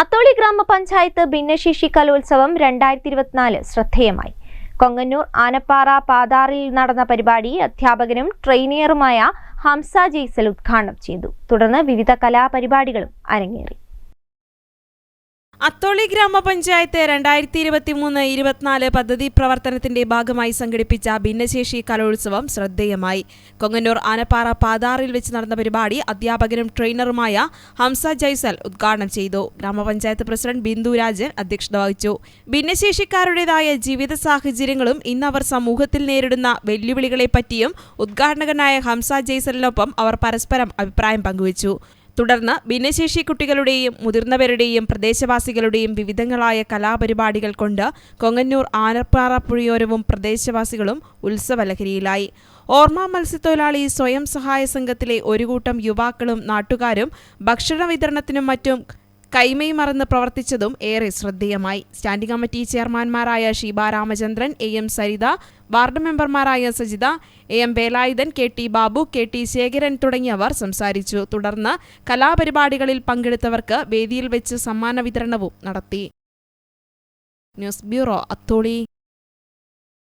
അത്തോളി ഗ്രാമപഞ്ചായത്ത് ഭിന്നശേഷി കലോത്സവം 2024 ശ്രദ്ധേയമായി. കൊങ്ങന്നൂർ ആനപ്പാറ പാതാറിൽ നടന്ന പരിപാടി അധ്യാപകനും ട്രെയിനറുമായ ഹംസ ജയ്സൽ ഉദ്ഘാടനം ചെയ്തു. തുടർന്ന് വിവിധ കലാപരിപാടികളും അരങ്ങേറി. അത്തോളി ഗ്രാമപഞ്ചായത്ത് 2023-24 പദ്ധതി പ്രവർത്തനത്തിന്റെ ഭാഗമായി സംഘടിപ്പിച്ച ഭിന്നശേഷി കലോത്സവം ശ്രദ്ധേയമായി. കൊങ്ങന്നൂർ ആനപ്പാറ പാതാറിൽ വെച്ച് നടന്ന പരിപാടി അധ്യാപകനും ട്രെയിനറുമായ ഹംസ ജയ്സൽ ഉദ്ഘാടനം ചെയ്തു. ഗ്രാമപഞ്ചായത്ത് പ്രസിഡന്റ് ബിന്ദു രാജൻ അധ്യക്ഷത വഹിച്ചു. ഭിന്നശേഷിക്കാരുടേതായ ജീവിത സാഹചര്യങ്ങളും ഇന്നവർ സമൂഹത്തിൽ നേരിടുന്ന വെല്ലുവിളികളെപ്പറ്റിയും ഉദ്ഘാടകനായ ഹംസ ജയ്സലിനൊപ്പം അവർ പരസ്പരം അഭിപ്രായം പങ്കുവച്ചു. തുടർന്ന് ഭിന്നശേഷി കുട്ടികളുടെയും മുതിർന്നവരുടെയും പ്രദേശവാസികളുടെയും വിവിധങ്ങളായ കലാപരിപാടികൾ കൊണ്ട് കൊങ്ങന്നൂർ ആനപ്പാറ പുഴയോരവും പ്രദേശവാസികളും ഉത്സവലഹരിയിലായി. ഓർമ്മ മത്സ്യത്തൊഴിലാളി സ്വയം സഹായ സംഘത്തിലെ ഒരു കൂട്ടം യുവാക്കളും നാട്ടുകാരും ഭക്ഷണ വിതരണത്തിനും മറ്റും കൈമൈ മറന്ന് പ്രവർത്തിച്ചതും ഏറെ ശ്രദ്ധേയമായി. സ്റ്റാൻഡിംഗ് കമ്മിറ്റി ചെയർമാൻമാരായ ഷീബ രാമചന്ദ്രൻ, AM സരിത, വാർഡ് മെമ്പർമാരായ Sajitha, AM Velayudhan, KT Babu, KT Sekharan തുടങ്ങിയവർ സംസാരിച്ചു. തുടർന്ന് കലാപരിപാടികളിൽ പങ്കെടുത്തവർക്ക് വേദിയിൽ വെച്ച് സമ്മാന വിതരണവും നടത്തി. News bureau, Atholi.